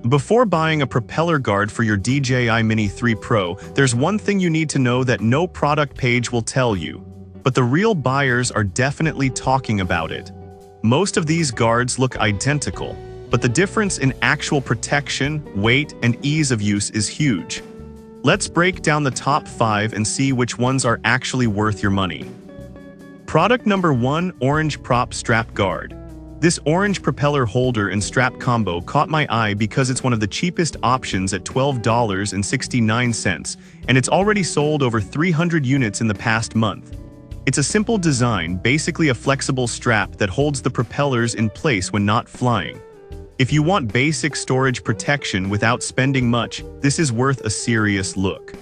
Before buying a propeller guard for your DJI Mini 3 Pro, there's one thing you need to know that no product page will tell you. But the real buyers are definitely talking about it. Most of these guards look identical, but the difference in actual protection, weight, and ease of use is huge. Let's break down the top 5 and see which ones are actually worth your money. Product number 1: Orange Prop Strap Guard. This orange propeller holder and strap combo caught my eye because it's one of the cheapest options at $12.69, and it's already sold over 300 units in the past month. It's a simple design, basically a flexible strap that holds the propellers in place when not flying. If you want basic storage protection without spending much, this is worth a serious look.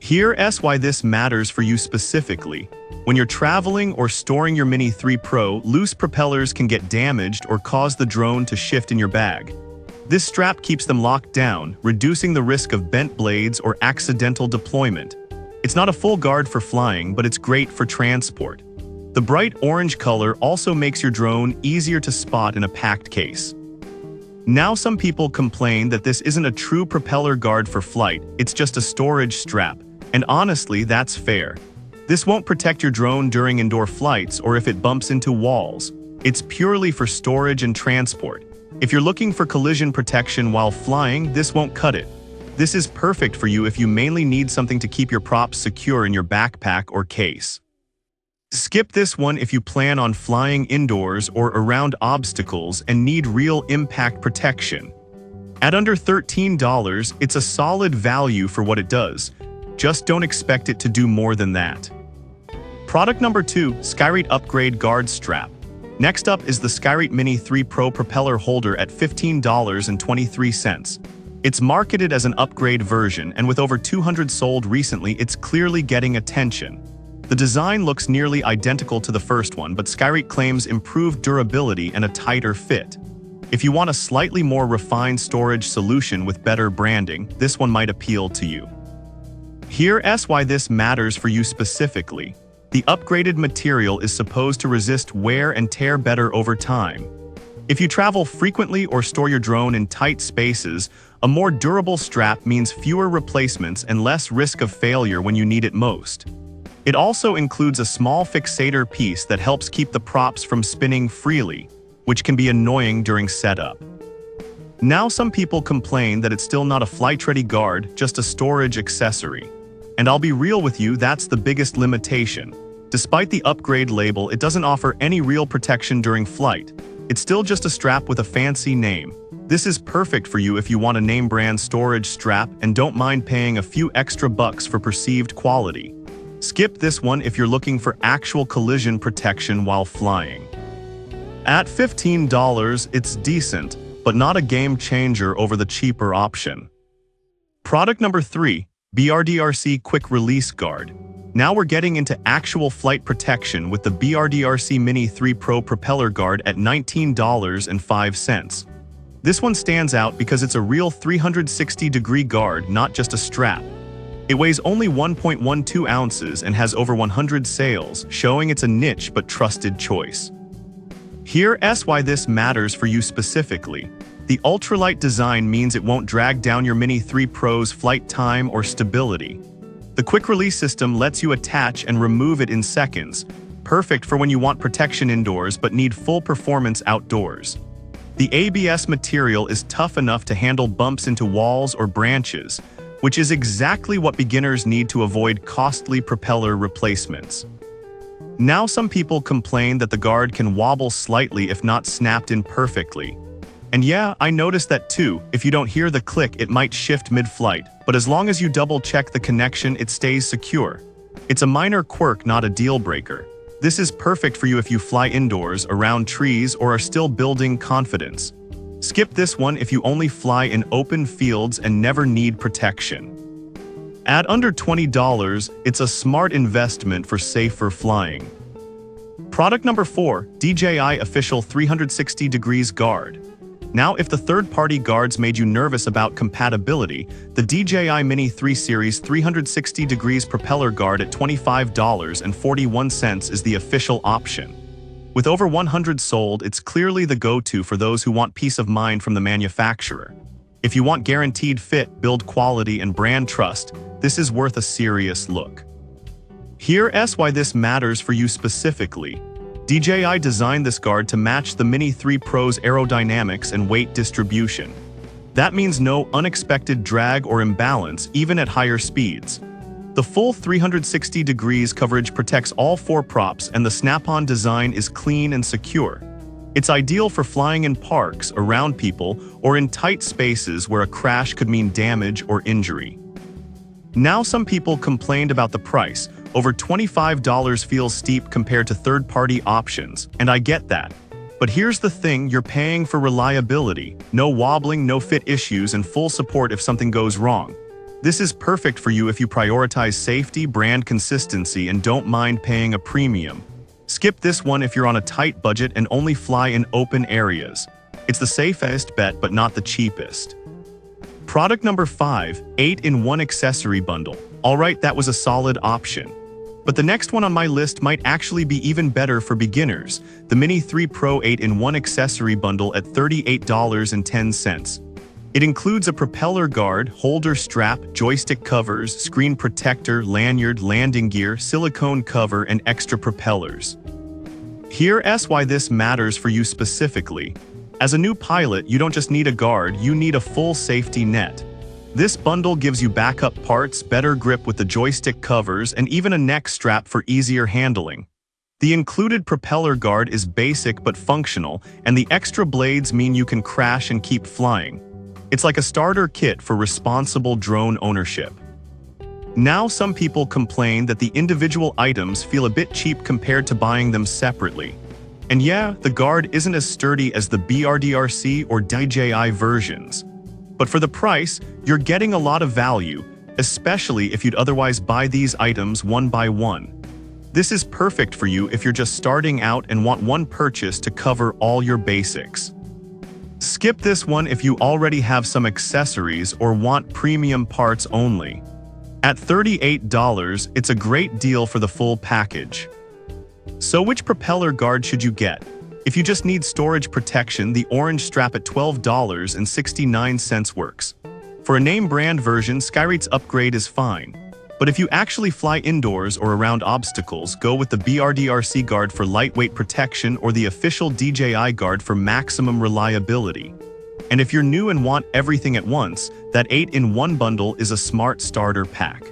Here's why this matters for you specifically. When you're traveling or storing your Mini 3 Pro, loose propellers can get damaged or cause the drone to shift in your bag. This strap keeps them locked down, reducing the risk of bent blades or accidental deployment. It's not a full guard for flying, but it's great for transport. The bright orange color also makes your drone easier to spot in a packed case. Now some people complain that this isn't a true propeller guard for flight, it's just a storage strap. And honestly, that's fair. This won't protect your drone during indoor flights or if it bumps into walls. It's purely for storage and transport. If you're looking for collision protection while flying, this won't cut it. This is perfect for you if you mainly need something to keep your props secure in your backpack or case. Skip this one if you plan on flying indoors or around obstacles and need real impact protection. At under $13, it's a solid value for what it does. Just don't expect it to do more than that. Product number 2: Skyrate Upgrade Guard Strap. Next up is the Skyrate Mini 3 Pro propeller holder at $15.23. It's marketed as an upgrade version, and with over 200 sold recently, it's clearly getting attention. The design looks nearly identical to the first one, but Skyrate claims improved durability and a tighter fit. If you want a slightly more refined storage solution with better branding, this one might appeal to you. Here's why this matters for you specifically. The upgraded material is supposed to resist wear and tear better over time. If you travel frequently or store your drone in tight spaces, a more durable strap means fewer replacements and less risk of failure when you need it most. It also includes a small fixator piece that helps keep the props from spinning freely, which can be annoying during setup. Now some people complain that it's still not a flight-ready guard, just a storage accessory. And I'll be real with you, that's the biggest limitation. Despite the upgrade label, it doesn't offer any real protection during flight. It's still just a strap with a fancy name. This is perfect for you if you want a name brand storage strap and don't mind paying a few extra bucks for perceived quality. Skip this one if you're looking for actual collision protection while flying. At $15, it's decent, but not a game changer over the cheaper option. Product number 3: BRDRC Quick Release Guard. Now we're getting into actual flight protection with the BRDRC Mini 3 Pro Propeller Guard at $19.05. This one stands out because it's a real 360-degree guard, not just a strap. It weighs only 1.12 ounces and has over 100 sales, showing it's a niche but trusted choice. Here's why this matters for you specifically. The ultralight design means it won't drag down your Mini 3 Pro's flight time or stability. The quick release system lets you attach and remove it in seconds, perfect for when you want protection indoors but need full performance outdoors. The ABS material is tough enough to handle bumps into walls or branches, which is exactly what beginners need to avoid costly propeller replacements. Now some people complain that the guard can wobble slightly if not snapped in perfectly. And yeah, I noticed that too. If you don't hear the click, it might shift mid-flight, but as long as you double-check the connection, it stays secure. It's a minor quirk, not a deal-breaker. This is perfect for you if you fly indoors, around trees, or are still building confidence. Skip this one if you only fly in open fields and never need protection. At under $20, it's a smart investment for safer flying. Product number 4: DJI Official 360 Degrees Guard. Now, if the third-party guards made you nervous about compatibility, the DJI Mini 3 Series 360 Degrees Propeller Guard at $25.41 is the official option. With over 100 sold, it's clearly the go-to for those who want peace of mind from the manufacturer. If you want guaranteed fit, build quality, and brand trust, this is worth a serious look. Here's why this matters for you specifically. DJI designed this guard to match the Mini 3 Pro's aerodynamics and weight distribution. That means no unexpected drag or imbalance, even at higher speeds. The full 360 degrees coverage protects all 4 props, and the snap-on design is clean and secure. It's ideal for flying in parks, around people, or in tight spaces where a crash could mean damage or injury. Now, some people complained about the price. Over $25 feels steep compared to third-party options, and I get that. But here's the thing, you're paying for reliability, no wobbling, no fit issues, and full support if something goes wrong. This is perfect for you if you prioritize safety, brand consistency, and don't mind paying a premium. Skip this one if you're on a tight budget and only fly in open areas. It's the safest bet, but not the cheapest. Product number 5, 8-in-1 accessory bundle. Alright, that was a solid option. But the next one on my list might actually be even better for beginners, the Mini 3 Pro 8-in-1 accessory bundle at $38.10. It includes a propeller guard, holder strap, joystick covers, screen protector, lanyard, landing gear, silicone cover, and extra propellers. Here's why this matters for you specifically. As a new pilot, you don't just need a guard, you need a full safety net. This bundle gives you backup parts, better grip with the joystick covers, and even a neck strap for easier handling. The included propeller guard is basic but functional, and the extra blades mean you can crash and keep flying. It's like a starter kit for responsible drone ownership. Now, some people complain that the individual items feel a bit cheap compared to buying them separately. And yeah, the guard isn't as sturdy as the BRDRC or DJI versions. But for the price, you're getting a lot of value, especially if you'd otherwise buy these items one by one. This is perfect for you if you're just starting out and want one purchase to cover all your basics. Skip this one if you already have some accessories or want premium parts only. At $38, it's a great deal for the full package. So which propeller guard should you get? If you just need storage protection, the orange strap at $12.69 works. For a name brand version, Skyrate's upgrade is fine. But if you actually fly indoors or around obstacles, go with the BRDRC guard for lightweight protection or the official DJI guard for maximum reliability. And if you're new and want everything at once, that 8-in-1 bundle is a smart starter pack.